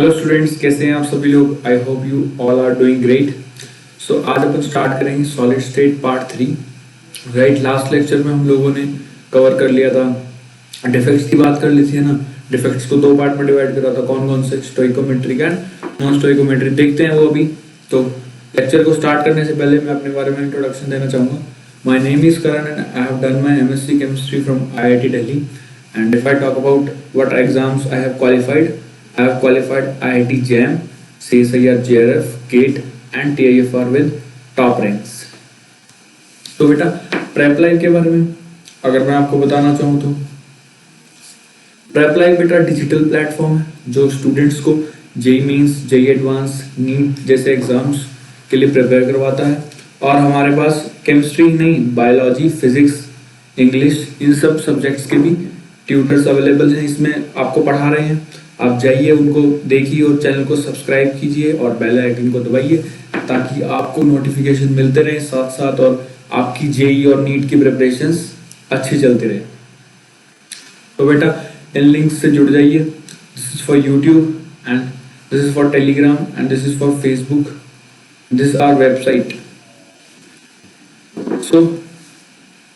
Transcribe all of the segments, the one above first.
Hello students, कैसे हैं आप सभी लोग। I hope you all are doing great. So आज अपन स्टार्ट करेंगे solid state part 3। Right, last lecture में हम लोगों ने कवर कर लिया था, डिफेक्ट्स की बात कर ली थी, है ना। डिफेक्ट्स को दो पार्ट में डिवाइड करा था, कौन कौन से, स्टोइकोमेट्रिक एंड नॉन स्टोइकोमेट्रिक। देखते हैं वो अभी। तो लेक्चर को स्टार्ट करने से पहले मैं अपने बारे में इंट्रोडक्शन देना चाहूँगा। My name is Karan and I have done my MSc chemistry from IIT Delhi। And if I talk about what exams I have qualified IIT JAM, CSIR, JRF, GATE and TIFR with top ranks। तो बेटा prep live के बारे में अगर मैं आपको बताना चाहूँ तो प्रेप लाइव बेटा डिजिटल प्लेटफॉर्म है जो स्टूडेंट्स को JEE Mains, JEE advance, NEET जैसे एग्जाम्स के लिए प्रिपेयर करवाता है। और हमारे पास केमिस्ट्री ही नहीं, बायोलॉजी, फिजिक्स, इंग्लिश, इन सब सब्जेक्ट्स के भी ट्यूटर्स अवेलेबल हैं। इसमें आपको पढ़ा रहे हैं, आप जाइए उनको देखिए और चैनल को सब्सक्राइब कीजिए और बेल आइकन को दबाइए ताकि आपको नोटिफिकेशन मिलते रहे साथ साथ और आपकी जेई और नीट की प्रिपरेशंस अच्छी चलती रहे। तो बेटा इन लिंक्स से जुड़ जाइए। This is for YouTube and this is for Telegram and this is for Facebook. This is our website. So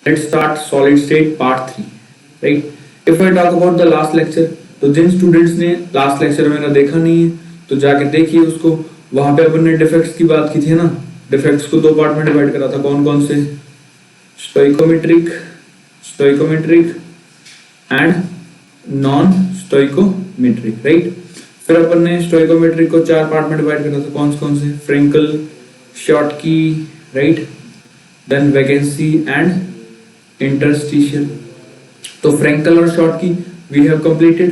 let's start solid state part 3। Right, if I talk about the last lecture, तो जिन students ने last lecture मेरा देखा नहीं है तो जाके देखिए उसको। वहां पे अपन ने डिफेक्ट्स की बात की थी ना। डिफेक्ट्स को दो पार्ट में डिवाइड करा था, कौन कौन से, stoichiometric and non stoichiometric. Right, फिर अपन ने स्टोइकोमेट्रिक को चार पार्ट में डिवाइड करा था, कौन से, Frenkel, Schottky, right, then vacancy and interstitial. तो फ्रेंकल और Schottky we have completed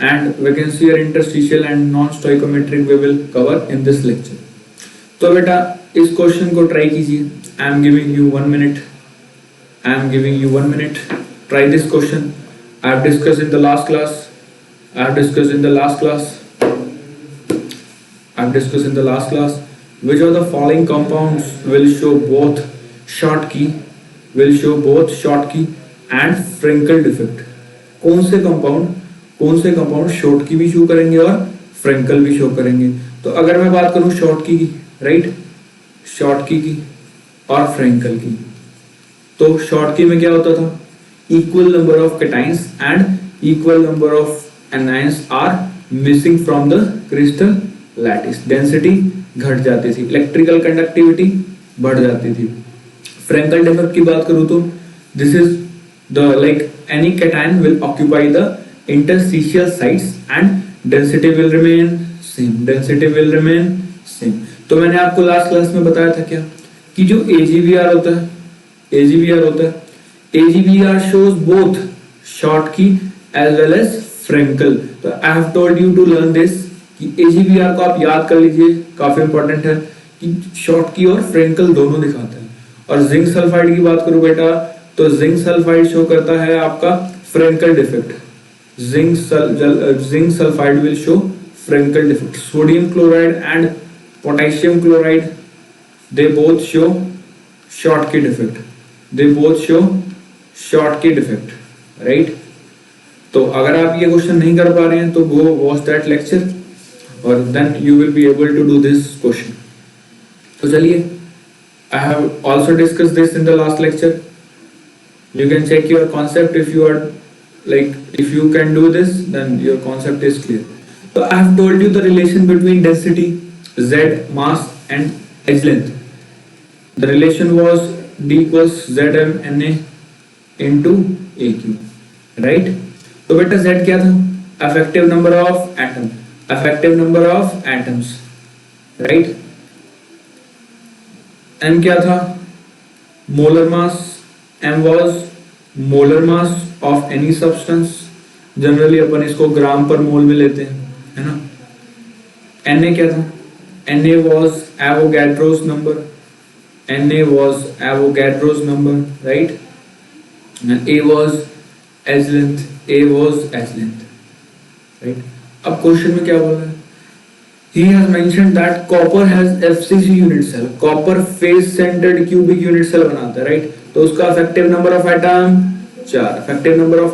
and vacancy or interstitial and non-stoichiometric we will cover in this lecture। तो बेटा इस क्वेश्चन को ट्राई कीजिए। I am giving you 1 minute। Try this question। I have discussed in the last class which of the following compounds will show both Schottky and Frenkel defect। कौन से compound Schottky भी show करेंगे और Frenkel भी show करेंगे। तो अगर मैं बात करूं शॉर्टकी की, राइट, शॉर्टकी की और फ्रेंकल की, तो शॉर्टकी में क्या होता था, equal number of cations and equal number of anions are missing from the crystal lattice. Density घट जाती थी, इलेक्ट्रिकल कंडक्टिविटी बढ़ जाती थी। फ्रेंकल डिफेक्ट की बात करूं तो this is any cation will occupy the interstitial sites and density will remain same। तो मैंने आपको लास्ट क्लास में बताया था क्या कि जो AGVR होता है, AGVR shows both Schottky as well as Frenkel। तो I have told you to learn this कि AGVR को आप याद कर लीजिए, काफी इंपॉर्टेंट है कि Schottky और Frenkel दोनों दिखाते हैं। और जिंक सल्फाइड की बात करूं बेटा तो जिंक सल्फाइड शो करता है आपका Frenkel defect. Zinc sulphide will show Frenkel defect. Sodium chloride and potassium chloride they both show Schottky defect. Right, तो अगर आप ये क्वेश्चन नहीं कर पा रहे हैं तो गो वॉच दैट लेक्चर और then you will be able to do this question. तो चलिए, I have also discussed this in the last lecture. You can check your concept if you can do this, then your concept is clear। So I have told you the relation between density, Z, mass and edge length। The relation was D equals Zm Na into Aq। right? तो बेटा Z क्या था, effective number of atoms, right? M क्या था, molar mass। M was molar mass of any substance। Generally अपन इसको gram पर मोल में लेते हैं, है ना। Na क्या था, Na was Avogadro's number, right? And A was edge length, right? अब क्वेश्चन में क्या बोल रहा है, he has mentioned that copper has FCC unit cell, copper face centered cubic unit cell बनाता है, right? तो उसका इफेक्टिव नंबर ऑफ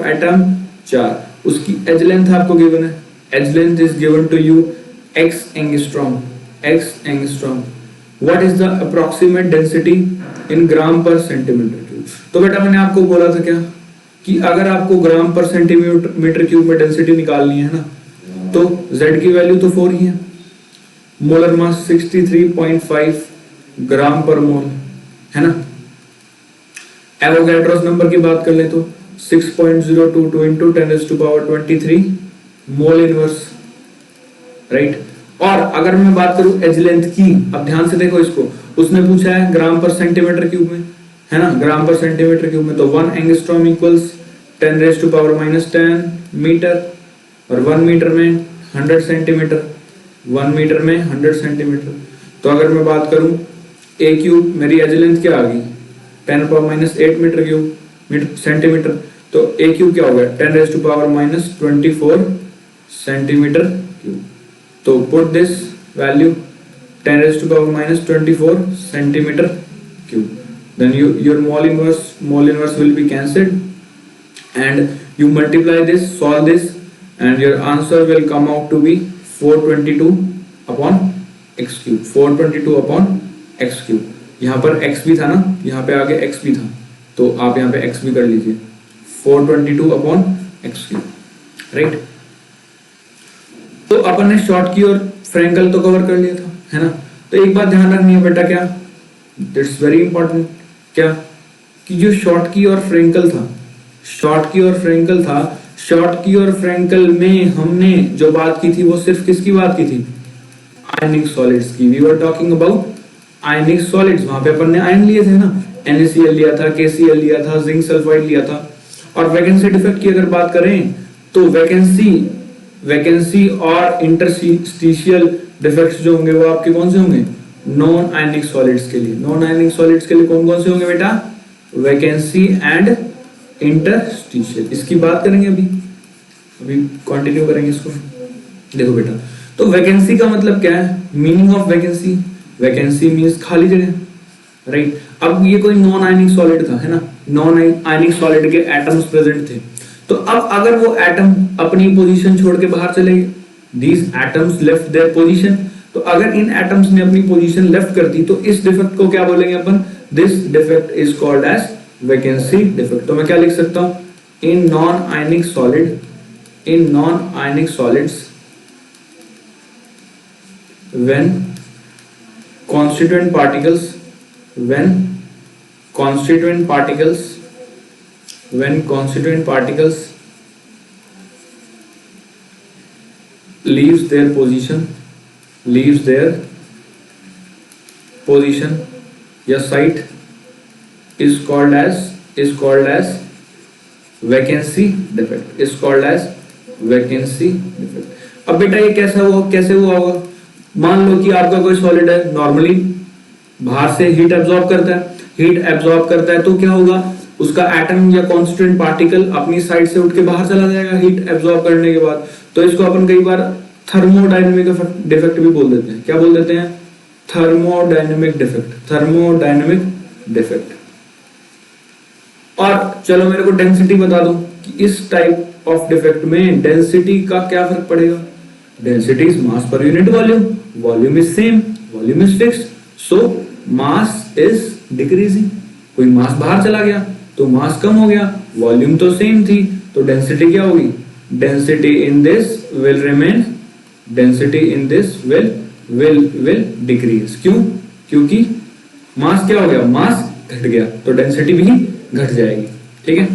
एटम 4, उसकी एज लेंथ आपको गिवन है edge length is given to you x angstrom. What is the approximate density in ग्राम पर centimetre cube? तो बेटा मैंने आपको बोला था क्या कि अगर आपको ग्राम पर सेंटीमीटर क्यूब में डेंसिटी निकालनी है ना, तो z की वैल्यू तो 4 ही है, मोलर मास 63.5 ग्राम पर मोल है ना। एवोगैड्रोस नंबर की बात कर ले तो 6.022 into 10⁻23 मोल इनवर्स, राइट। और अगर मैं बात करूं एज लेंथ की, अब ध्यान से देखो इसको, उसने पूछा है ग्राम पर सेंटीमीटर क्यूब में, है ना, ग्राम पर सेंटीमीटर क्यूब में, तो 1 एंगस्ट्रॉम इक्वल्स 10⁻⁻10 मीटर, और 1 मीटर में 100 सेंटीमीटर, 1 मीटर में 100 सेंटीमीटर। तो अगर मैं बात करूं ए क्यूब, मेरी एज लेंथ क्या आ गई 10⁻8 मीटर क्यूब सेंटीमीटर, तो ए क्यूब क्या हो गया 10⁻24 सेंटीमीटर क्यूब। तो put this value 10⁻24 centimetre cube, then your mole inverse will be cancelled, and you multiply this, solve this, and your answer will come out to be 422 upon x cube, 422 upon x cube। यहाँ पर x भी था ना, यहाँ पे आगे x भी था, तो आप यहाँ पे x भी कर लीजिए, 422 अपॉन x क्यूब, राइट। तो अपन ने शॉर्ट की और फ्रैंकल तो कवर कर लिया था, है ना। तो एक बात ध्यान रखनी है बेटा, क्या, इट्स वेरी इंपॉर्टेंट, क्या, कि जो शॉर्ट की और फ्रैंकल था, शॉर्ट की और फ्रैंकल में हमने जो बात की थी वो सिर्फ किसकी बात की थी, आयनिक सॉलिड्स की। We were talking about ionic solids, वहां पे अपन ने आयन लिए थे ना, NaCl लिया था, KCl लिया था, जिंक सल्फाइड लिया था। और वैकेंसी डिफेक्ट की अगर बात करें तो वैकेंसी और इंटरस्टिशियल डिफेक्ट्स जो होंगे वो आपके कौन से होंगे, नॉन आयनिक सॉलिड्स के लिए। नॉन आयनिक सॉलिड्स के लिए कौन कौन से होंगे बेटा, वैकेंसी एंड इंटरस्टिशियल। इसकी बात करेंगे अभी कंटिन्यू करेंगे इसको। देखो बेटा, तो वैकेंसी का मतलब क्या है, मीनिंग ऑफ वैकेंसी मींस खाली जगह, राइट। अब ये कोई नॉन आयनिक सॉलिड था, है ना, नॉन आयनिक सॉलिड के एटम्स प्रेजेंट थे, तो अब अगर वो एटम अपनी पोजीशन छोड़ के बाहर चले गए, these atoms left their position, तो अगर इन एटम्स ने अपनी पोजीशन लेफ्ट कर दी तो इस डिफेक्ट को क्या बोलेंगे अपन, this defect is called as vacancy defect. तो मैं क्या लिख सकता हूं, in non ionic solids when constituent particles leaves their position या site is called as vacancy defect। अब बेटा ये कैसे हुआ होगा, मान लो कि आपका कोई सॉलिड है, नॉर्मली बाहर से हीट एब्जॉर्ब करता है, तो क्या होगा, उसका एटम या कॉन्स्टिट्यूएंट पार्टिकल अपनी साइड से उठ के बाहर चला जाएगा हीट एब्जॉर्ब करने के बाद। तो इसको अपन कई बार थर्मोडायनेमिक डिफेक्ट भी बोल देते हैं। क्या बोल देते हैं, थर्मोडायनेमिक डिफेक्ट। और चलो मेरे को डेंसिटी बता दो कि इस टाइप ऑफ डिफेक्ट में डेंसिटी का क्या फर्क पड़ेगा। Density is mass per unit volume is same, volume is fixed, so mass is decreasing. कोई मास बाहर चला गया तो मास कम हो गया, वॉल्यूम तो सेम थी, तो डेंसिटी क्या होगी, density in this will decrease. क्यों, क्योंकि मास क्या हो गया, मास घट गया, तो डेंसिटी भी घट जाएगी, ठीक है।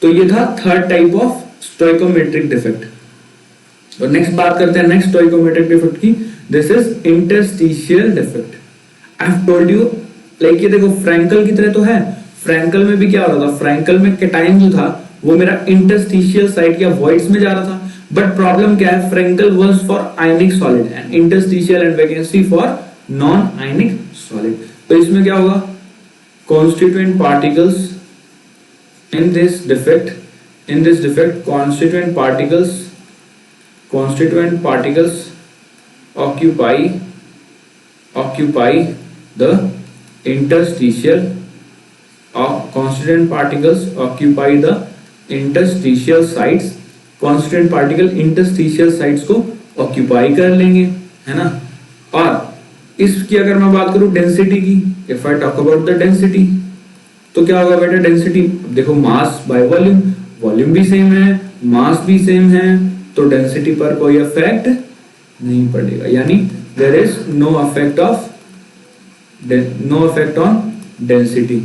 तो ये था third type of stoichiometric defect. और नेक्स्ट बात करते हैं नेक्स्ट स्टोइकोमेट्रिक डिफेक्ट की, this is interstitial defect. I have told you, like ये देखो फ्रैंकल की तरह तो है, फ्रैंकल में भी क्या हो रहा था, फ्रैंकल में केटाइन जो था वो मेरा इंटरस्टिशियल साइट या वॉइड्स में जा रहा था, बट प्रॉब्लम क्या है, Frenkel was for ionic solid and interstitial and vacancy for non ionic solid. तो इसमें क्या होगा, constituent particles in this defect constituent particles occupy the interstitial constituent particles occupy the interstitial sites constituent particle interstitial sites को occupy कर लेंगे, है ना। और इसकी अगर मैं बात करूं डेंसिटी की, if I talk about the density, तो क्या होगा बेटा डेंसिटी, देखो मास बाय वॉल्यूम, वॉल्यूम भी सेम है, मास भी सेम है, तो डेंसिटी पर कोई इफेक्ट नहीं पड़ेगा, यानी there is no effect on density,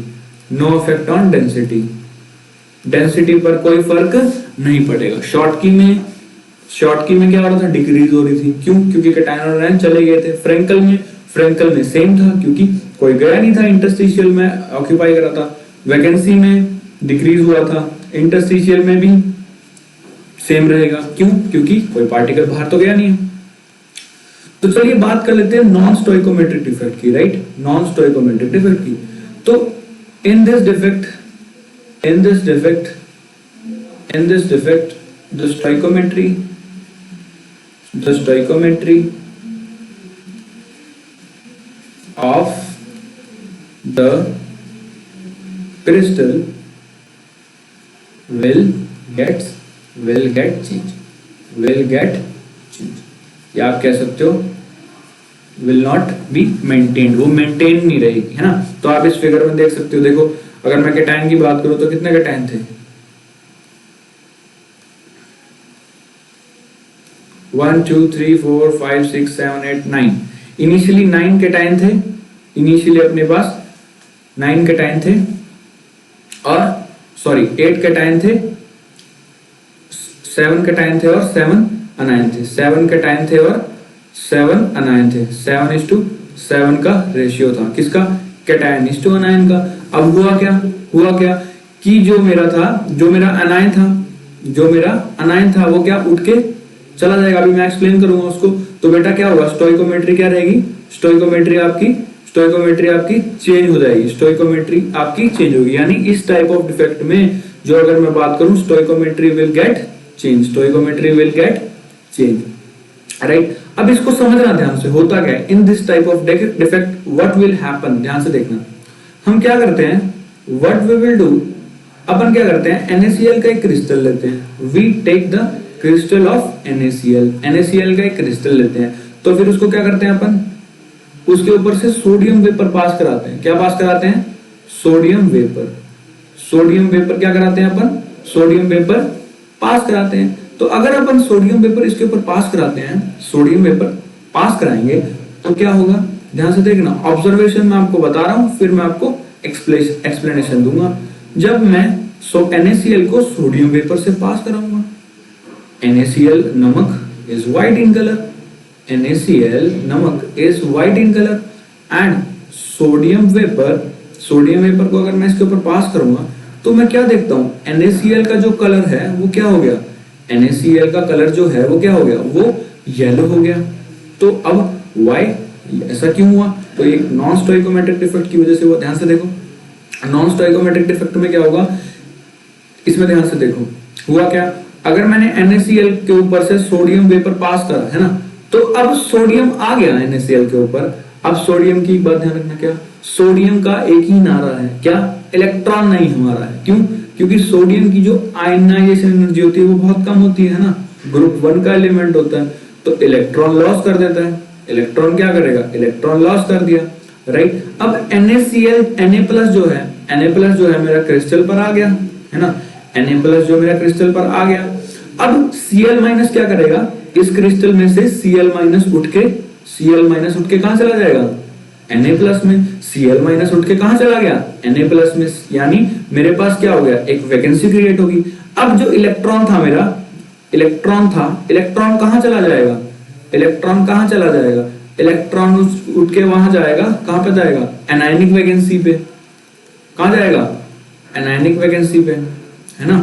no effect on density, density पर कोई फर्क नहीं पड़ेगा। शॉर्ट की में क्या हो रहा था, डिक्रीज हो रही थी, क्यों, क्योंकि कैटायन और आयन चले गए थे। फ्रेंकल में सेम था, क्योंकि कोई गया नहीं था इंटरस्टिशियल में ऑक्यूपाई करा था। वैकेंसी में डिक्रीज हुआ था, इंटरस्टिशियल में भी सेम रहेगा, क्यों, क्योंकि कोई पार्टिकल बाहर तो गया नहीं है। तो चलिए बात कर लेते हैं नॉन स्टोइकोमेट्रिक डिफेक्ट की, राइट, नॉन स्टोइकोमेट्रिक डिफेक्ट की। तो in this defect the stoichiometry of the crystal will get change, या आप कह सकते हो will not be maintained, वो मेंटेन नहीं रहेगी, है ना। तो आप इस फिगर में देख सकते हो, देखो अगर मैं कैटायन की बात करूं तो कितने कैटायन थे, 1 2 3 4 5 6 7 8 9, इनिशियली 9 कैटायन थे, इनिशियली अपने पास 9 कैटायन थे, और सॉरी 8 कैटायन थे, 7 कैटायन थे और 7 अनायन थे, 7 कैटायन थे और 7 अनायन थे, 7:7 का रेशियो था, किसका, कैटायन इस टू अनायन का। अब हुआ क्या कि जो मेरा अनायन था वो क्या उठ के चला जाएगा, अभी मैं एक्सप्लेन करूंगा उसको। तो बेटा क्या होगा, स्टोइकोमेट्री क्या रहेगी, स्टोइकोमेट्री आपकी चेंज हो जाएगी, स्टोइकोमेट्री आपकी चेंज होगी, यानी इस टाइप ऑफ डिफेक्ट में जो अगर मैं बात करूं stoichiometry will get change, right. अब इसको समझना ध्यान से, होता क्या है in this type of defect, what will happen, ध्यान से देखना। हम क्या करते हैं, व्हाट वी विल डू, अपन क्या करते हैं, NaCl का एक क्रिस्टल लेते हैं, we take the crystal of NaCl का एक क्रिस्टल लेते हैं, तो फिर उसको क्या करते हैं अपन, उसके ऊपर से सोडियम वेपर पास कराते हैं, क्या पास कराते हैं, सोडियम वेपर क्या कराते हैं अपन, सोडियम वेपर पास कराते हैं। तो अगर अपन सोडियम वेपर इसके ऊपर पास कराते हैं, सोडियम वेपर पास कराएंगे तो क्या होगा, ध्यान से देखना, ऑब्जर्वेशन मैं आपको बता रहा हूं, फिर मैं आपको एक्सप्लेनेशन दूंगा। जब मैं NaCl को सोडियम वेपर से पास कराऊंगा, NaCl नमक is white in colour, and sodium vapour को अगर मैं इसके ऊपर पास करूंगा तो मैं क्या देखता हूं, NaCl का जो कलर है वो क्या हो गया, NaCl का कलर जो है वो क्या हो गया, वो येलो हो गया। तो अब वाई, ऐसा क्यों हुआ, तो एक नॉन स्टोइकोमेट्रिक डिफेक्ट की वजह से हुआ। ध्यान से देखो, नॉन स्टोइकोमेट्रिक डिफेक्ट में क्या होगा, इसमें ध्यान से देखो हुआ क्या, अगर मैंने NaCl के ऊपर से सोडियम वेपर पास करा, है ना, तो अब सोडियम आ गया NaCl के ऊपर। अब सोडियम की बात ध्यान रखना, क्या सोडियम का एक ही नारा है, क्या, इलेक्ट्रॉन नहीं हमारा है, क्यों, क्योंकि सोडियम की जो आयनाइजेशन एनर्जी होती है वो बहुत कम होती है ना, ग्रुप 1 का एलिमेंट होता है, तो इलेक्ट्रॉन लॉस कर देता है, इलेक्ट्रॉन क्या करेगा, इलेक्ट्रॉन लॉस कर दिया, राइट। अब Na+ जो है मेरा क्रिस्टल पर आ गया, है ना, Na+ जो मेरा क्रिस्टल पर आ गया। अब Cl- क्या करेगा, इस क्रिस्टल में से Cl- उठ के कहां चला जाएगा, Na+ में, Cl- उठ के कहां चला गया, Na+ में, यानी मेरे पास क्या हो गया, एक वैकेंसी क्रिएट होगी। अब जो इलेक्ट्रॉन था मेरा, इलेक्ट्रॉन कहां चला जाएगा, इलेक्ट्रॉन उठ के वहां जाएगा, कहां पे जाएगा, एनायनिक वैकेंसी पे, कहां जाएगा, एनायनिक वैकेंसी पे, है ना।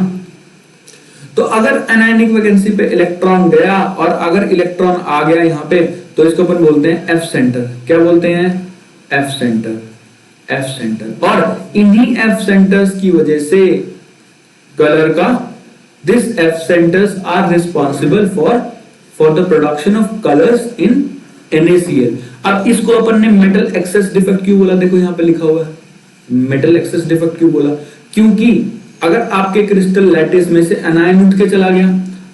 तो अगर एनायनिक वैकेंसी पे इलेक्ट्रॉन गया और अगर इलेक्ट्रॉन आ गया यहाँ पे, तो इसको अपन बोलते हैं F सेंटर, क्या बोलते हैं, F सेंटर। और इन्हीं F सेंटर्स की वजह से कलर का, this F centres are responsible for the production of colours in NaCl। अब इसको अपन ने मेटल एक्सेस डिफेक्ट क्यों बोला, देखो यहाँ पे लिखा हुआ है, मेटल एक्सेस डिफेक्ट क्यों बोला, क्योंकि अगर आपके क्रिस्टल लैटिस में से एनायन उठ के चला गया,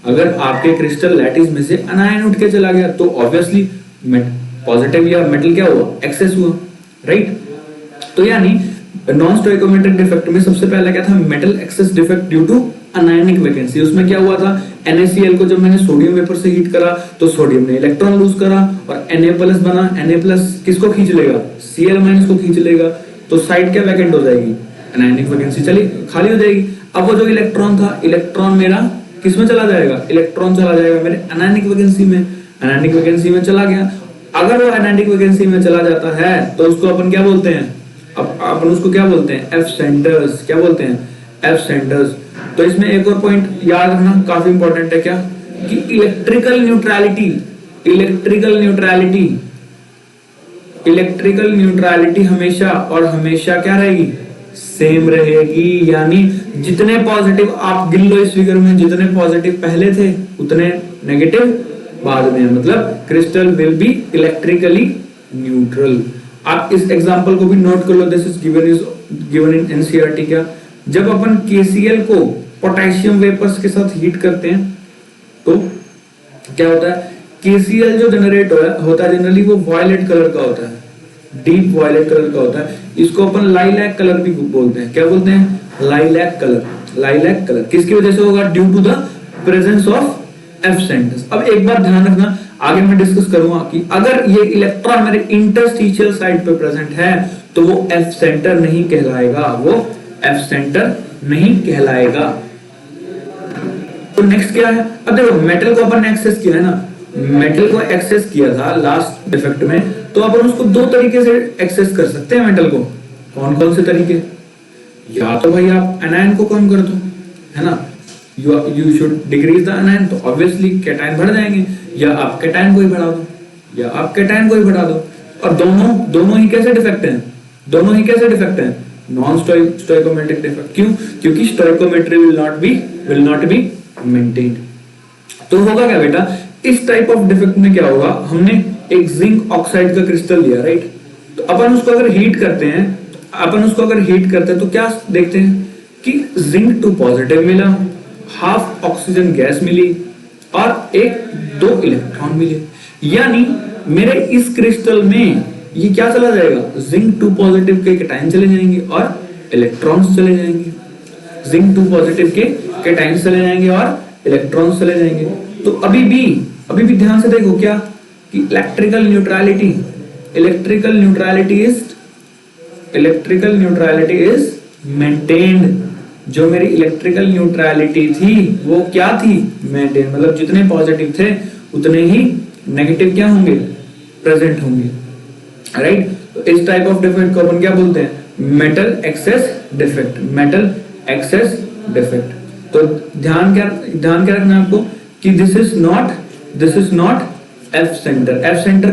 अगर आपके क्रिस्टल लैटिस में से अनायन उठ के चला गया तो ऑब्वियसली पॉजिटिव या मेटल क्या हुआ, एक्सेस हुआ, राइट। तो यानी नॉन स्टोइकोमेट्रिक डिफेक्ट में सबसे पहला क्या था, metal excess defect due to anionic vacancy. उसमें क्या हुआ था, NaCl को जब मैंने सोडियम वेपर से हीट करा तो सोडियम ने इलेक्ट्रॉन लूज करा और Na+ बना। Na+ किसको खींच लेगा, Cl- को खींच लेगा, तो साइड क्या वैकेंट हो जाएगी, अनायनिक वैकेंसी चली खाली हो जाएगी। अब वो जो इलेक्ट्रॉन था, इलेक्ट्रॉन मेरा किसमें चला जाएगा, इलेक्ट्रॉन चला जाएगा मेरे अनायनिक वैकेंसी में, अनायनिक वैकेंसी में चला गया। अगर वो अनायनिक वैकेंसी में चला जाता है तो उसको अपन क्या बोलते हैं, अब अपन उसको क्या बोलते हैं, एफ सेंटर्स। क्या बोलते हैं, एफ सेंटर्स। तो इसमें एक और पॉइंट याद रखना काफी इंपॉर्टेंट है, क्या कि electrical neutrality, electrical neutrality, electrical neutrality हमेशा और हमेशा क्या रहेगी, सेम रहेगी। यानी जितने पॉजिटिव आप गिन लो इस फिगर में, जितने पॉजिटिव पहले थे उतने नेगेटिव बाद में, मतलब crystal will be electrically neutral. आप इस एग्जांपल को भी नोट कर लो, this is given in NCERT. क्या, जब अपन KCl को पोटेशियम वेपर्स के साथ हीट करते हैं तो क्या होता है, KCl जो जनरेट होता है जनरली वो वायलेट कलर का होता है, डीप वायलेट कलर का होता है। इसको अपन लाइलैक कलर भी बोलते हैं। क्या बोलते हैं, लाइलैक कलर। लाइलैक कलर किसकी वजह से होगा, due to the presence of F centres. अब एक बात ध्यान रखना, आगे मैं डिस्कस करूंगा कि अगर ये इलेक्ट्रॉन मेरे इंटरस्टिशियल साइड पे प्रेजेंट है तो वो एफ सेंटर नहीं कहलाएगा, वो एफ सेंटर नहीं कहलाएगा। तो नेक्स्ट क्या है, अब देखो मेटल को अपन ने एक्सेस किया है ना, मेटल को एक्सेस किया था लास्ट डिफेक्ट में, तो अपन उसको दो तरीके से एक्सेस कर सकते हैं मेटल को। कौन कौन से तरीके, या तो भाई आप एनायन को कम कर दो, है ना, you should decrease the anion, तो ऑब्वियसली कैटायन बढ़ जाएंगे, या आप कैटायन को ही बढ़ा दो, या आप कैटायन को ही बढ़ा दो। और दोनों ही कैसे डिफेक्ट हैं, दोनों ही कैसे डिफेक्ट हैं, नॉन स्टोइकोमेट्रिक डिफेक्ट। क्यों, क्योंकि stoichiometry will not be maintained. तो होगा क्या बेटा, इस टाइप ऑफ डिफेक्ट में क्या होगा, हमने एक जिंक ऑक्साइड का क्रिस्टल लिया, राइट। तो अपन उसको अगर हीट करते हैं तो क्या देखते हैं कि जिंक 2 पॉजिटिव मिला, हाफ ऑक्सीजन गैस मिली और 2 इलेक्ट्रॉन मिले। यानी मेरे इस क्रिस्टल में ये क्या चला जाएगा, जिंक 2 पॉजिटिव के कैटायन चले जाएंगे और इलेक्ट्रॉन्स चले जाएंगे, जिंक 2 पॉजिटिव के कैटायन चले जाएंगे और इलेक्ट्रॉन्स चले जाएंगे। तो अभी भी ध्यान से देखो क्या कि इलेक्ट्रिकल न्यूट्रलिटी इज मेंटेन्ड। जो मेरी इलेक्ट्रिकल न्यूट्रलिटी थी वो क्या थी, मेंटेन, मतलब जितने पॉजिटिव थे उतने ही नेगेटिव क्या होंगे, प्रेजेंट होंगे, राइट। तो इस टाइप ऑफ डिफेक्ट को अपन क्या बोलते हैं, metal excess defect, metal excess defect. तो ध्यान क्या रखना आपको कि this is not F centre. F centre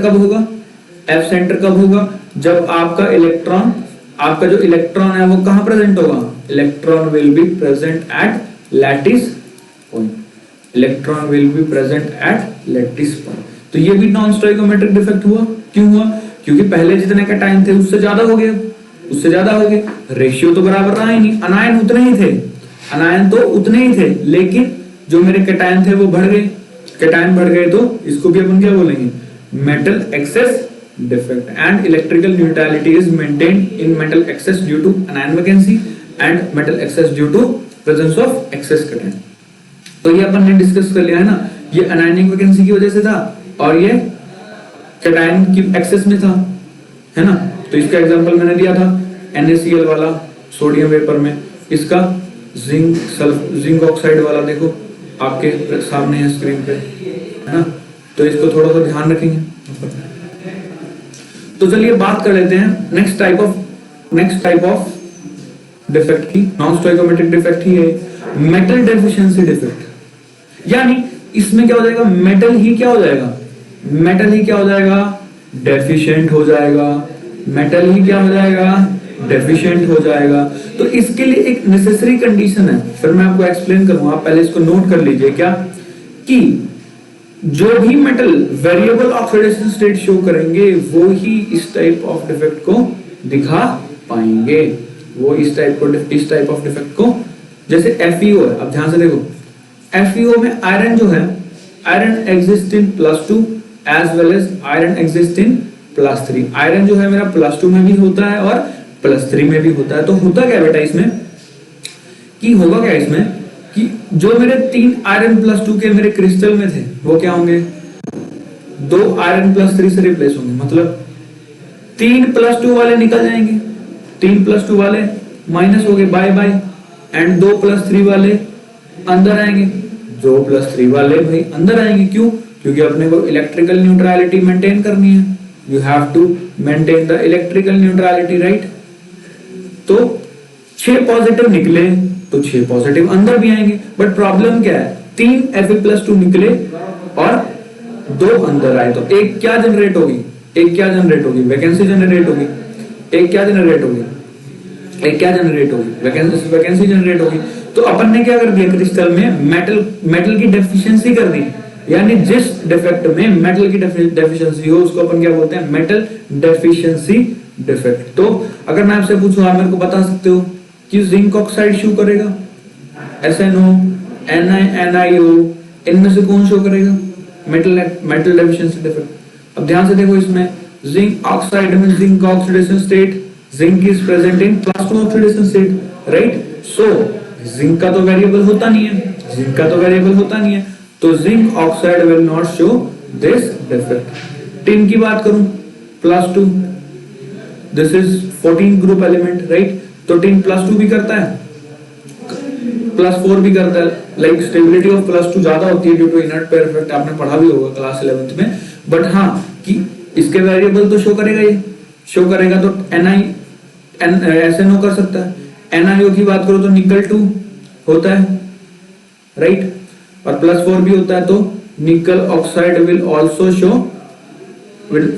कब होगा, जब आपका जो इलेक्ट्रॉन है वो कहां प्रेजेंट होगा, electron will be present at lattice point, electron will be present at lattice point. तो ये भी नॉन स्टोइकोमेट्रिक डिफेक्ट हुआ। क्यों हुआ, क्योंकि पहले जितने कैटायन थे उससे ज्यादा हो गए, रेशियो तो बराबर रहा ही नहीं, अनायन तो उतने ही थे, लेकिन जो मेरे कैटायन थे वो बढ़ गए, तो इसको भी अपन क्या बोलेंगे, metal access defect, and electrical neutrality is maintained in metal excess due to anion vacancy and metal excess due to presence of excess cation। तो ये अपन ने डिस्कस कर लिया है ना, ये अनायनिक वैकेंसी की वजह से था और ये कैटायन की एक्सेस में था, है ना। तो इसका एग्जांपल मैंने दिया था NaCl वाला सोडियम वेपर में, इसका जिंक ऑक्साइड वाला देखो आपके सामने है स्क्रीन पे, है ना। तो इसको थोड़ा सा ध्यान रखेंगे। तो चलिए बात कर लेते हैं नेक्स्ट टाइप ऑफ डिफेक्ट की। नॉन स्टोइकोमेट्रिक डिफेक्ट ही है मेटल डेफिशिएंसी डिफेक्ट। यानी इसमें क्या हो जाएगा, मेटल ही क्या हो जाएगा, डेफिशिएंट हो जाएगा, मेटल ही क्या हो जाएगा, डेफिशिएंट हो जाएगा। तो इसके लिए एक नेसेसरी कंडीशन है, फिर मैं आपको एक्सप्लेन करूंगा, आप पहले इसको नोट कर लीजिए क्या कि जो भी metal variable oxidation state show करेंगे वो ही इस टाइप ऑफ डिफेक्ट को दिखा पाएंगे, वो इस टाइप ऑफ डिफेक्ट को, जैसे FeO है। अब ध्यान से देखो, FeO में आयरन जो है, iron exist in +2 as well as iron exist in +3। Iron जो है मेरा +2 में भी होता है और +3 में भी होता है। तो होता क्या बेटा इसमें कि होगा क्या इसमें कि जो मेरे 3 आयरन +2 के मेरे क्रिस्टल में थे वो क्या होंगे, 2 आयरन +3 से रिप्लेस होंगे। मतलब 3 +2 वाले निकल जाएंगे, 3 +2 वाले माइनस हो गए, बाय बाय, एंड 2 +3 वाले अंदर आएंगे, 2 +3 वाले भाई अंदर आएंगे। क्यों? क्योंकि अपने को इलेक्ट्रिकल न्यूट्रलिटी मेंटेन करनी है। You have to maintain the electrical neutrality, right. तो 6 पॉजिटिव निकले तो 6 पॉजिटिव अंदर भी आएंगे, बट प्रॉब्लम क्या है, 3 Fe+2 निकले और 2 अंदर आए, तो एक क्या जनरेट होगी, एक क्या जनरेट होगी, वैकेंसी जनरेट होगी। एक क्या जनरेट होगी, एक क्या जनरेट होगी, वैकेंसी जनरेट होगी। तो अपन ने क्या कर दिया, क्रिस्टल में मेटल की डेफिशिएंसी कर दी, यानी जिस डिफेक्ट में मेटल की डेफिशिएंसी हो उसको अपन क्या बोलते हैं, मेटल डेफिशिएंसी डिफेक्ट। तो अगर मैं आपसे पूछूं, आप मेरे को बता सकते हो कि जिंक ऑक्साइड शो करेगा, SnO, Na, NiO, इनमें से कौन शो करेगा, मेटल डेफिशिएंसी डिफेक्ट। अब ध्यान से देखो, इसमें जिंक ऑक्साइड में zinc oxidation state, zinc is present in +2 oxidation state, right. So zinc का तो वेरिएबल होता नहीं है, जिंक का तो वेरिएबल होता नहीं है, तो zinc oxide will not show this defect. Tin की बात करूं, +2, this is 14 group element, right. तो टिन +2 भी करता है, +4 भी करता है। लाइक स्टेबिलिटी ऑफ +2 ज्यादा होती है due to inert pair effect, आपने पढ़ा भी होगा क्लास 11th में। बट हाँ कि इसके वेरिएबल तो शो करेगा, ये शो करेगा। तो SnO कर सकता है। NiO की बात करो तो निकल 2 होता है, राइट, और +4 भी होता है, तो निकल oxide will also show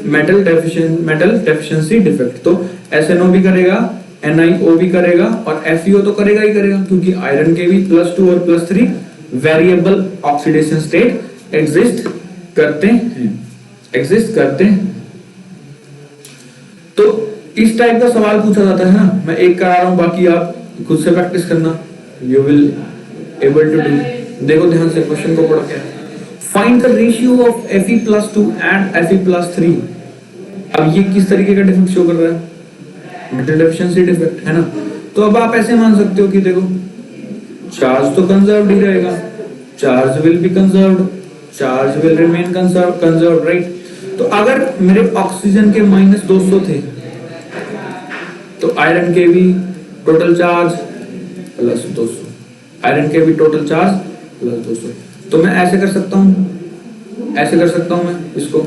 metal deficiency defect. तो SnO भी करेगा, NiO भी करेगा, और FeO तो करेगा ही करेगा, क्योंकि आयरन के भी +2 और +3 वेरिएबल ऑक्सीडेशन स्टेट एग्जिस्ट करते हैं। तो इस टाइप का सवाल पूछा जाता है ना, मैं एक करा रहा हूं, बाकी आप खुद से प्रैक्टिस करना, you will able to do. देखो ध्यान से क्वेश्चन को पढ़ो क्या है, find the ratio of Fe+2 and Fe+3। अब ये किस तरीके का डिफेक्ट शो कर रहा है, मेटल डेफिशिएंसी डिफेक्ट है ना। तो अब आप ऐसे मान सकते हो कि देखो चार्ज तो कंजर्व्ड ही रहेगा, charge will be conserved, charge will remain conserved, right. तो अगर मेरे ऑक्सीजन के -200 थे, तो आयरन के भी टोटल चार्ज +200, आयरन के भी टोटल चार्ज +200। तो मैं ऐसे कर सकता हूं, ऐसे कर सकता हूं मैं इसको,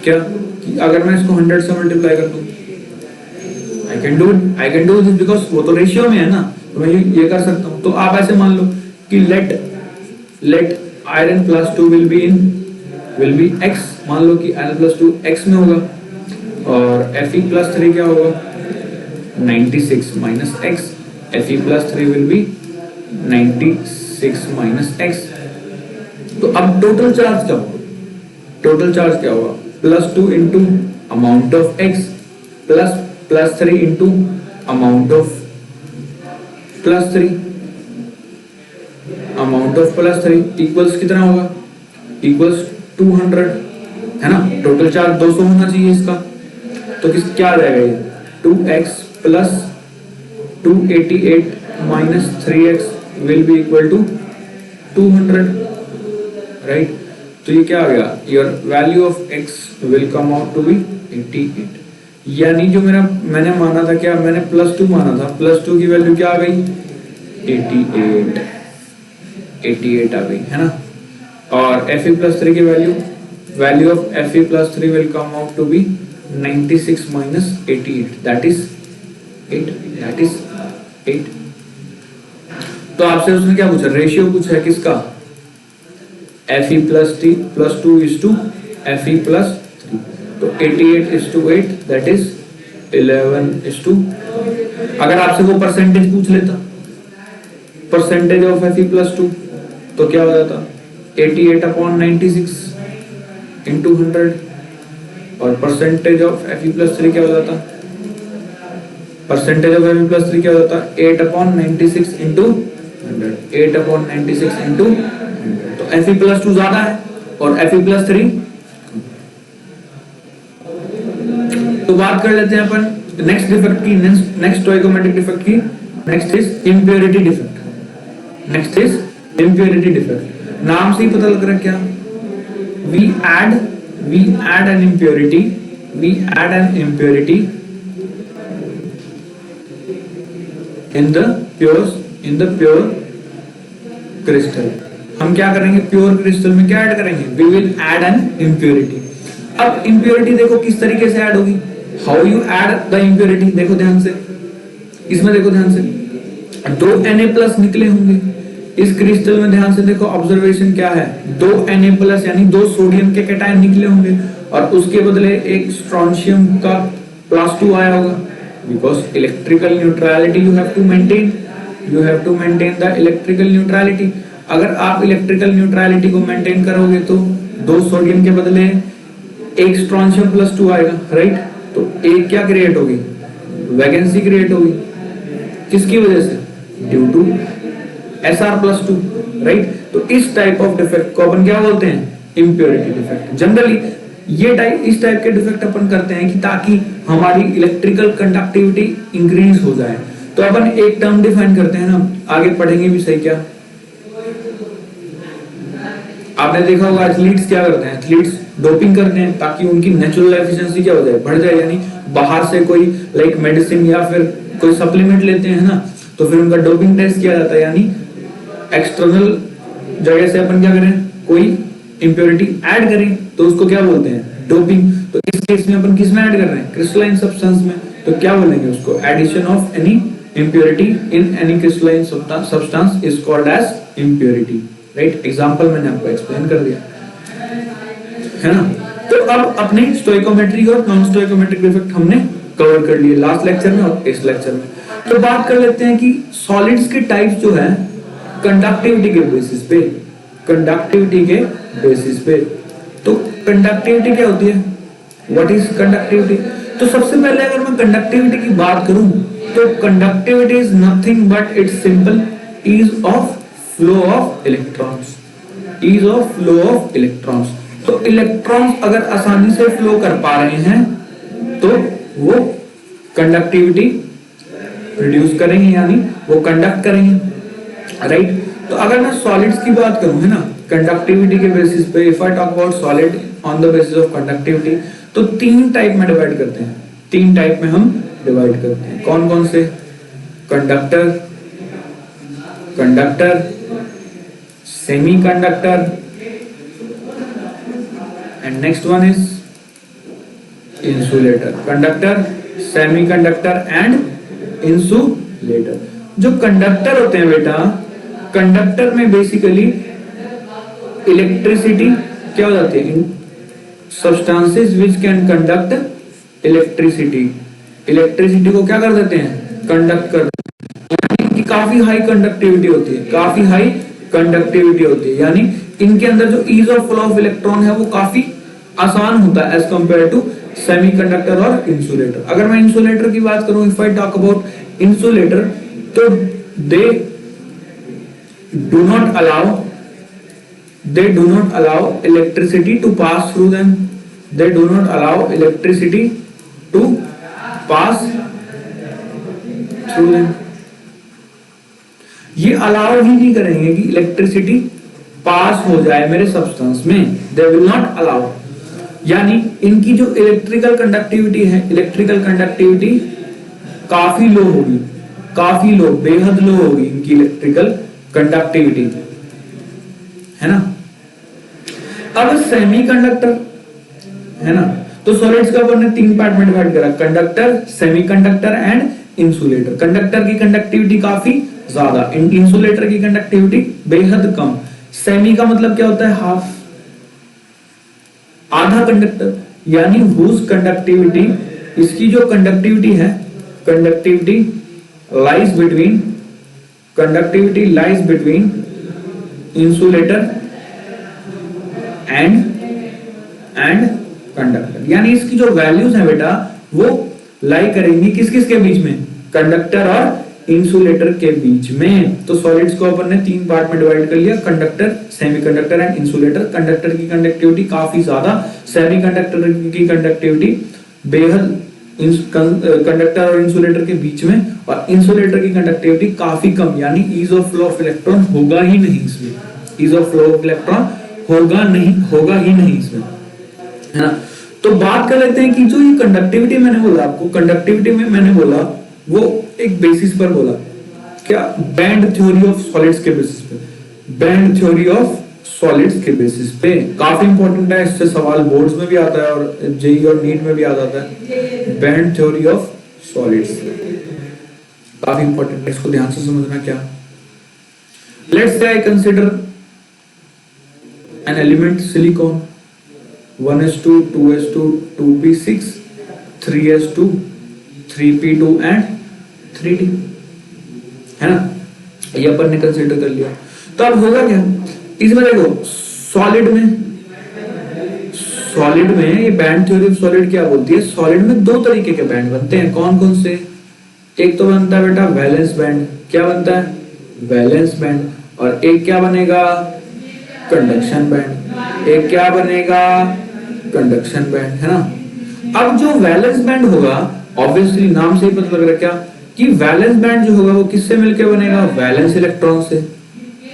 क्या कि अगर मैं इसको 100 से मल्टीप्लाई कर दूं, I can do this, because वो तो रेशियो में है ना, तो मैं ये कर सकता हूं। तो आप ऐसे मान लो कि let iron +2 will be x, मान लो कि आयरन +2 x में होगा, और Fe+3 क्या होगा, 96 minus x, Fe+3 will be 96 minus x। तो अब टोटल चार्ज क्या होगा, टोटल चार्ज क्या होगा, +2 into amount of x plus 3 into amount of +3, amount of +3 equals कितना होगा, इक्वल्स 200, है ना। टोटल चार्ज 200 होना चाहिए इसका, तो क्या आ जाएगा ये, 2x plus 288 minus 3x will be equal to 200, right. तो ये क्या आ गया, your value of x will come out to be 88। यानी जो मैंने माना था, क्या मैंने +2 माना था, +2 की वैल्यू क्या आ गई, 88 आ गई, है ना। और Fe+3 की value of Fe+3 will come out to be 96 minus 88, that is 8। तो आपसे उसने क्या पूछा, रेशियो पूछा है किसका, Fe+2 is to Fe+3, तो 88 is to 8, that is 11 is to, अगर आपसे वो परसेंटेज पूछ लेता, परसेंटेज ऑफ Fe+2, तो क्या हो जाता, 88/96 into 100, और परसेंटेज ऑफ Fe+3 क्या हो जाता, परसेंटेज ऑफ Fe+3 क्या हो जाता, 8/96 into 8/96 इंटू 100, तो Fe+2 ज्यादा है और Fe+3। तो बात कर लेते हैं अपन नेक्स्ट डिफेक्ट की, नेक्स्ट स्टोइकोमेट्रिक डिफेक्ट की। Next is impurity defect. Next is impurity defect. नाम से ही पता लग रहा है क्या, we add an impurity in the pure crystal। हम क्या करेंगे, प्योर क्रिस्टल में क्या ऐड करेंगे, we will add an impurity. अब इम्प्योरिटी देखो किस तरीके से ऐड होगी, how you add the impurity, देखो ध्यान से, इसमें देखो ध्यान से, 2 Na+ निकले होंगे इस क्रिस्टल में। ध्यान से देखो, ऑब्जर्वेशन क्या है, 2 Na+ यानी 2 सोडियम के कैटायन निकले होंगे और उसके बदले एक स्ट्रोंशियम का +2 आया होगा। Because electrical neutrality you have to maintain the electrical neutrality. अगर आप इलेक्ट्रिकल न्यूट्रलिटी को मेंटेन करोगे तो 2 सोडियम के बदले एक स्ट्रोंशियम +2 आएगा, राइट। तो एक क्या क्रिएट होगी, वैकेंसी क्रिएट होगी, किसकी वजह से, ड्यू टू Sr+2, राइट। तो इस टाइप ऑफ डिफेक्ट को अपन क्या बोलते हैं, इम्प्योरिटी डिफेक्ट। जनरली इस टाइप के डिफेक्ट अपन करते हैं कि ताकि हमारी इलेक्ट्रिकल कंडक्टिविटी इंक्रीज हो जाए। तो अपन एक टर्म डिफाइन करते हैं ना, आगे पढ़ेंगे भी सही। क्या आपने देखा होगा, एथलीट्स क्या करते हैं, एथलीट्स डोपिंग करते हैं ताकि उनकी नेचुरल एफिशिएंसी क्या हो जाए, बढ़ जाए। यानी बाहर से कोई लाइक मेडिसिन या फिर कोई सप्लीमेंट लेते हैं ना, तो फिर उनका डोपिंग टेस्ट किया जाता है। यानी एक्सटर्नल जगह से अपन क्या करें, कोई इंप्योरिटी ऐड करें तो उसको क्या बोलते हैं, डोपिंग। तो इस केस में अपन किस में ऐड कर रहे हैं, क्रिस्टलाइन सब्सटेंस में। तो क्या बोलेंगे उसको, addition of any impurity in any crystalline substance is called as impurity, right. Example मैंने आपको एक्सप्लेन कर दिया है ना। तो अब अपने स्टोइकोमेट्रिक और नॉन स्टोइकोमेट्रिक डिफेक्ट हमने कवर कर लिए लास्ट लेक्चर में और इस लेक्चर में। तो बात कर लेते हैं कि सॉलिड्स के टाइप्स जो है कंडक्टिविटी के बेसिस पे, तो कंडक्टिविटी क्या होती है, व्हाट इज कंडक्टिविटी। तो सबसे पहले अगर मैं कंडक्टिविटी की बात करूं तो conductivity is nothing but it's simple ease of flow of electrons, तो इलेक्ट्रॉन्स अगर आसानी से फ्लो कर पा रहे हैं तो वो कंडक्टिविटी प्रोड्यूस करेंगे, यानी वो कंडक्ट करेंगे, राइट। तो अगर मैं सॉलिड्स की बात करूं, है ना, कंडक्टिविटी के बेसिस पे, if I talk about solid on the basis of conductivity, तो 3 टाइप में डिवाइड करते हैं, 3 टाइप में हम डिवाइड करते हैं। कौन कौन से, conductor, semiconductor and next one is insulator. Conductor, semiconductor and insulator. जो कंडक्टर होते हैं बेटा, कंडक्टर में बेसिकली इलेक्ट्रिसिटी क्या हो जाती है, substances which can conduct electricity को क्या कर देते हैं, कंडक्ट कर देते हैं। इनकी काफी हाई कंडक्टिविटी होती है, यानी इनके अंदर जो ease of flow of electron है वो काफी आसान होता है एज कंपेयर टू सेमीकंडक्टर और इंसुलेटर। अगर मैं इंसुलेटर की बात करूं, if I talk about insulator, तो they do not allow electricity to pass through them, ये अलाउ ही नहीं करेंगे कि इलेक्ट्रिसिटी पास हो जाए मेरे सब्सटेंस में, दे विल नॉट अलाउ। यानी इनकी जो इलेक्ट्रिकल कंडक्टिविटी है, काफी लो होगी, बेहद लो होगी इनकी इलेक्ट्रिकल कंडक्टिविटी, है ना। अब सेमीकंडक्टर, है ना, तो सॉलिड्स का अपन ने 3 पार्ट में डिवाइड करा, conductor, semiconductor and insulator. Conductor की कंडक्टिविटी काफी ज्यादा, इंसुलेटर की कंडक्टिविटी बेहद कम। सेमी का मतलब क्या होता है, हाफ, आधा कंडक्टर, यानी हुज कंडक्टिविटी, इसकी जो कंडक्टिविटी है, conductivity lies between insulator and conductor. यानी इसकी जो वैल्यूज है बेटा वो लाई करेंगी किस किस के बीच में, कंडक्टर और इंसुलेटर के बीच में। तो सॉलिड्स को अपन ने तीन पार्ट में डिवाइड कर लिया, conductor, semiconductor and insulator. Conductor की कंडक्टिविटी काफी ज्यादा, सेमीकंडक्टर की कंडक्टिविटी बेहद कंडक्टर और इंसुलेटर के बीच में, और इंसुलेटर की कंडक्टिविटी काफी कम, यानी ease of flow of electron होगा ही नहीं इसमें, ease of flow of electron होगा ही नहीं इसमें, है ना। तो बात कर लेते हैं कि जो ये कंडक्टिविटी मैंने बोला आपको, कंडक्टिविटी में मैंने बोला वो एक बेसिस पर बोला, क्या, बैंड थ्योरी ऑफ सॉलिड्स के बेसिस पे, बैंड थ्योरी ऑफ सॉलिड्स के बेसिस पे। काफी इंपॉर्टेंट है, इससे सवाल बोर्ड्स में भी आता है और जेईई और नीट में भी आ जाता है। बैंड थ्योरी ऑफ सॉलिड्स काफी इंपॉर्टेंट है, इसको ध्यान से समझना। क्या, let's say I consider an element silicon, 1s2 2s2 2p6 3s2 3p2 and 3d, है ना, ये अपन ने कंसीडर कर लिया। तो अब होगा क्या इसमें, देखो सॉलिड में ये बैंड थ्योरी ऑफ सॉलिड क्या बोलती है, सॉलिड में दो तरीके के बैंड बनते हैं। कौन कौन से, एक तो बनता है बेटा वैलेंस बैंड, क्या बनता है, वैलेंस बैंड, और एक क्या बनेगा, कंडक्शन बैंड, एक क्या बनेगा, कंडक्शन बैंड, है ना। अब जो वैलेंस बैंड होगा, ऑब्वियसली नाम से ही पता लग रहा है क्या, कि वैलेंस बैंड जो होगा वो किससे मिलकर बनेगा, वैलेंस इलेक्ट्रॉन से।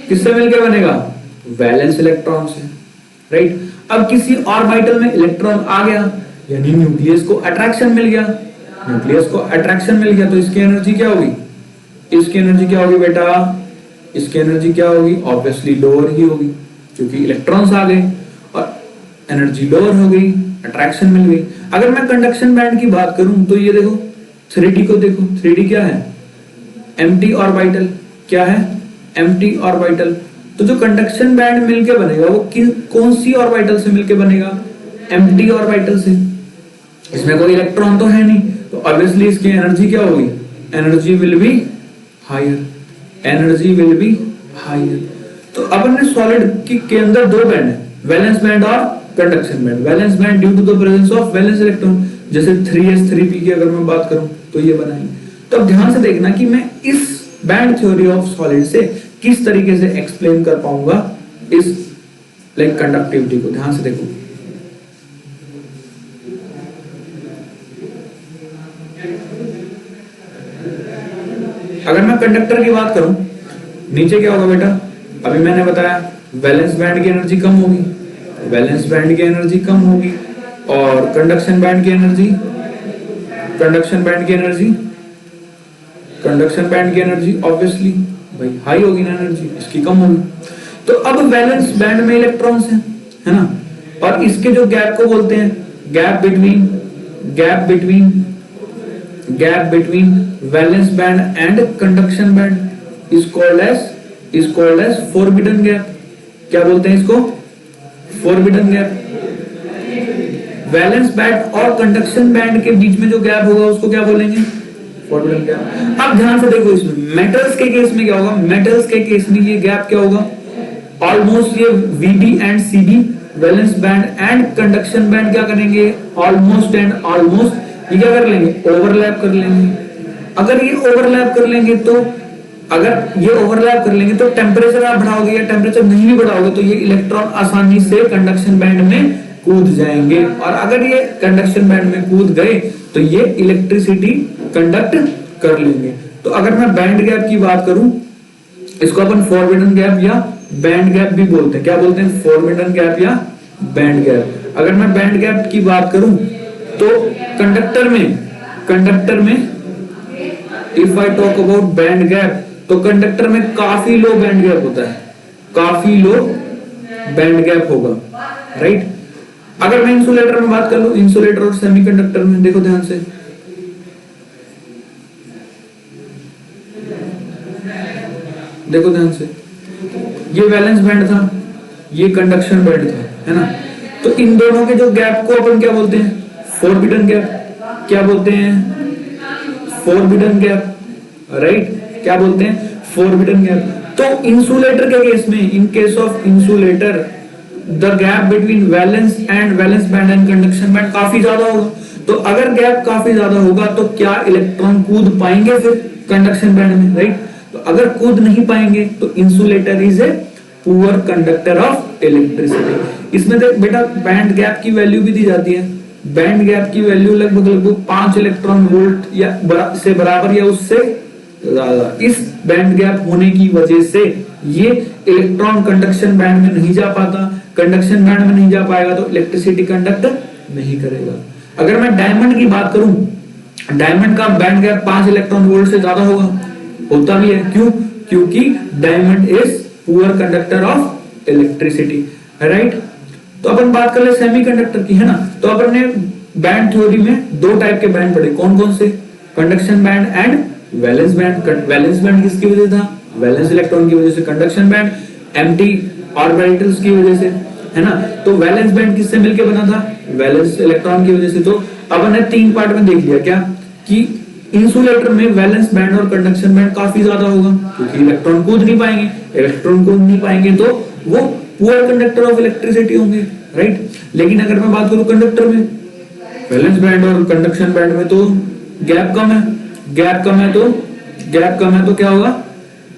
किससे मिलकर बनेगा, वैलेंस इलेक्ट्रॉन से, राइट। अब किसी ऑर्बिटल में इलेक्ट्रॉन आ गया, यानी न्यूक्लियस को अट्रैक्शन मिल गया, न्यूक्लियस को अट्रैक्शन मिल गया, तो इसकी एनर्जी क्या होगी, इसकी एनर्जी क्या होगी बेटा, इसकी एनर्जी क्या होगी, ऑब्वियसली लोअर ही होगी, क्योंकि इलेक्ट्रॉन्स आ गए और एनर्जी लोअर हो गई, अट्रैक्शन मिल गई। अगर मैं कंडक्शन बैंड की बात करूं तो ये देखो 3D को देखो, 3D क्या है, एम्प्टी ऑर्बिटल, क्या है, एम्प्टी ऑर्बिटल। तो जो कंडक्शन बैंड मिलके बनेगा वो कौन सी ऑर्बिटल से मिलके बनेगा, एम्प्टी ऑर्बिटल से। इसमें कोई इलेक्ट्रॉन तो है नहीं, तो ऑब्वियसली इसकी एनर्जी क्या होगी, energy will be higher, energy will be higher. तो अपन ने सॉलिड के अंदर दो बैंड है, वैलेंस बैंड और conduction band. Valence band due to the presence of valence electron, जैसे 3s 3p की अगर मैं बात करूं तो ये बनाएंगे। तो अब ध्यान से देखना कि मैं इस बैंड थ्योरी ऑफ सॉलिड से किस तरीके से एक्सप्लेन कर पाऊंगा इस लाइक कंडक्टिविटी को। ध्यान से देखो, अगर मैं कंडक्टर की बात करूं, नीचे क्या होगा बेटा, अभी मैंने बताया वैलेंस बैंड की एनर्जी कम होगी, वैलेंस बैंड की एनर्जी कम होगी, और कंडक्शन बैंड की एनर्जी, कंडक्शन बैंड की एनर्जी, कंडक्शन बैंड की एनर्जी ऑब्वियसली भाई हाई होगी ना, एनर्जी इसकी कम होगी। तो अब वैलेंस बैंड में इलेक्ट्रॉन्स हैं, है ना, और इसके जो गैप को बोलते हैं gap between valence band and conduction band is called as forbidden gap. क्या बोलते हैं इसको, फॉरबिडन गैप। वैलेंस बैंड और कंडक्शन बैंड के बीच में जो गैप होगा उसको क्या बोलेंगे, फॉरबिडन गैप। अब ध्यान से देखो, इसमें मेटल्स के केस में क्या होगा, मेटल्स के केस में ये गैप क्या होगा, ऑलमोस्ट ये VB and CB valence band and conduction band क्या करेंगे, ऑलमोस्ट एंड ऑलमोस्ट ये क्या कर लेंगे, ओवरलैप कर लेंगे। अगर ये ओवरलैप कर लेंगे तो टेम्परेचर आप बढ़ाओगे या टेम्परेचर नहीं भी बढ़ाओगे तो ये इलेक्ट्रॉन आसानी से कंडक्शन बैंड में कूद जाएंगे, और अगर ये कंडक्शन बैंड में कूद गए तो ये इलेक्ट्रिसिटी कंडक्ट कर लेंगे। तो अगर मैं बैंड गैप की बात करूं, इसको अपन फॉरबिडन गैप या बैंड गैप भी बोलते हैं। क्या बोलते हैं, फॉरबिडन गैप या बैंड गैप। अगर मैं बैंड गैप की बात करूं तो कंडक्टर में if I talk about band gap, तो कंडक्टर में काफी लो बैंड गैप होता है, काफी लो बैंड गैप होगा, राइट। अगर मैं इंसुलेटर में बात कर लूं, इंसुलेटर और सेमीकंडक्टर में देखो ध्यान से, देखो ध्यान से, ये वैलेंस बैंड था, ये कंडक्शन बैंड था, है ना। तो इन दोनों के जो गैप को अपन क्या बोलते हैं, फॉरबिडन गैप। क्या बोलते हैं, फॉरबिडन गैप, राइट। क्या बोलते हैं, फॉरबिडन गैप। तो इंसुलेटर के केस में, in case of insulator, the gap between valence band and conduction band काफी ज्यादा होगा। तो अगर गैप काफी ज्यादा होगा तो क्या इलेक्ट्रॉन कूद पाएंगे, फिर कंडक्शन बैंड में, राइट। तो अगर कूद नहीं पाएंगे तो insulator is a poor conductor of electricity. इसमें देख बेटा बैंड गैप की वैल्यू भी दी जाती है। बैंड गैप की वैल्यू लगभग 5 इलेक्ट्रॉन वोल्ट या से बराबर या उससे ज्यादा। इस बैंड गैप होने की वजह से ये इलेक्ट्रॉन कंडक्शन बैंड में नहीं जा पाता। कंडक्शन बैंड में नहीं जा पाएगा तो इलेक्ट्रिसिटी कंडक्ट नहीं करेगा। अगर मैं डायमंड की बात करूं, डायमंड का बैंड गैप 5 इलेक्ट्रॉन वोल्ट से ज्यादा होगा, होता भी है। क्यों? क्योंकि diamond is poor conductor of electricity, right. तो अपन बात कर ले सेमीकंडक्टर की, है ना। तो अपन ने बैंड थ्योरी में 2 टाइप के बैंड पढ़े, कौन कौन से? Conduction band and valence band. Valence band किसकी वजह था? वैलेंस इलेक्ट्रॉन की वजह से। कंडक्शन बैंड एम्प्टी ऑर्बिटल्स की वजह से, है ना। तो वैलेंस बैंड किससे मिलकर बना था? वैलेंस इलेक्ट्रॉन की वजह से। तो अपन ने 3 पार्ट में देख लिया क्या कि इंसुलेटर में वैलेंस बैंड और कंडक्शन बैंड काफी ज्यादा होगा, क्योंकि इलेक्ट्रॉन कूद नहीं पाएंगे। इलेक्ट्रॉन कूद नहीं पाएंगे तो वो पुअर कंडक्टर ऑफ इलेक्ट्रिसिटी होंगे, राइट। लेकिन अगर मैं बात करूं कंडक्टर में, वैलेंस बैंड और कंडक्शन बैंड में तो गैप कम है। गैप कम है तो क्या होगा?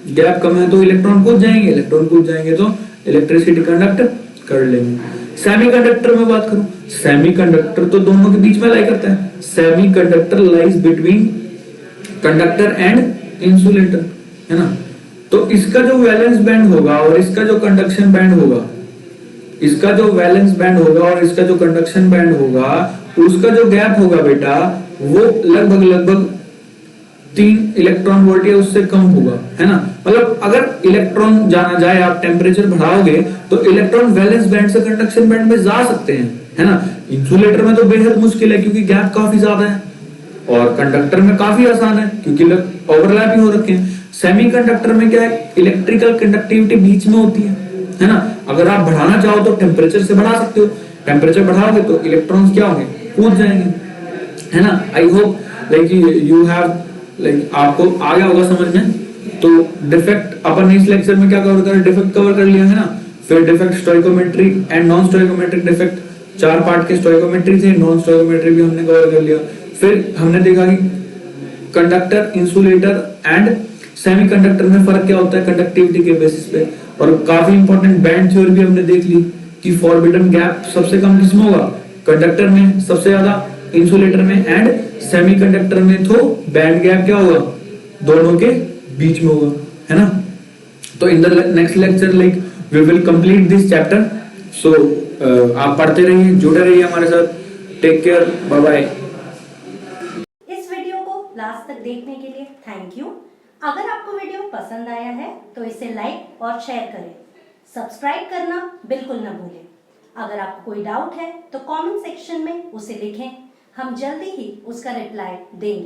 गैप कम है तो इलेक्ट्रॉन कूद जाएंगे। इलेक्ट्रॉन कूद जाएंगे तो इलेक्ट्रिसिटी कंडक्ट कर लेंगे। सेमीकंडक्टर में बात करूं, सेमीकंडक्टर तो दोनों के बीच में लाई करता है। Semiconductor lies between conductor and insulator, है ना। तो इसका जो वैलेंस बैंड होगा और इसका जो कंडक्शन बैंड होगा, इसका जो वैलेंस बैंड होगा और इसका जो कंडक्शन बैंड होगा, उसका जो गैप होगा बेटा वो लगभग 3 इलेक्ट्रॉन वोल्ट या उससे कम होगा, है ना। मतलब अगर इलेक्ट्रॉन जाना जाए, आप टेम्परेचर बढ़ाओगे तो इलेक्ट्रॉन वैलेंस बैंड से कंडक्शन बैंड में जा सकते हैं, है ना। इंसुलेटर में तो बेहद मुश्किल है क्योंकि गैप काफी ज्यादा है, और कंडक्टर में काफी आसान है क्योंकि ओवरलैप ही हो रखे हैं। सेमीकंडक्टर में क्या है, इलेक्ट्रिकल कंडक्टिविटी बीच में होती है ना। अगर आप बढ़ाना चाहो तो टेम्परेचर से बढ़ा सकते हो। टेम्परेचर बढ़ाओगे तो इलेक्ट्रॉन्स क्या होंगे? कूद जाएंगे, है ना। I hope like you have like आपको आ गया होगा समझ में। तो डिफेक्ट अपन ने इस लेक्चर में क्या कवर करा? डिफेक्ट कवर कर लिया, है ना। फिर defect stoichiometric and non stoichiometric defect, 4 part के स्टोइकोमेट्री थे, नॉन स्टोइकोमेट्री भी हमने कवर कर लिया। फिर हमने देखा कि कंडक्टर, इंसुलेटर एंड सेमीकंडक्टर में फर्क क्या होता है कंडक्टिविटी के बेसिस पे। और काफी इंपॉर्टेंट बैंड थ्योरी भी हमने देख ली कि फॉरबिडन गैप सबसे कम किसमें होगा? कंडक्टर में, सबसे ज्यादा इंसुलेटर में एंड सेमीकंडक्टर में। तो बैंड गैप क्या होगा? दोनों के बीच में होगा, है ना। तो in the next lecture like we will complete this chapter. So आप पढ़ते रहिए, जुड़े रहिए हमारे साथ। Take care, bye bye. इस वीडियो को लास्ट तक देखने के लिए थैंक यू। अगर आपको वीडियो पसंद आया है तो इसे लाइक और शेयर करें। सब्सक्राइब करना बिल्कुल न भूलें। अगर आपको कोई डाउट है तो कमेंट सेक्शन में उसे लिखें, हम जल्दी ही उसका रिप्लाई देंगे।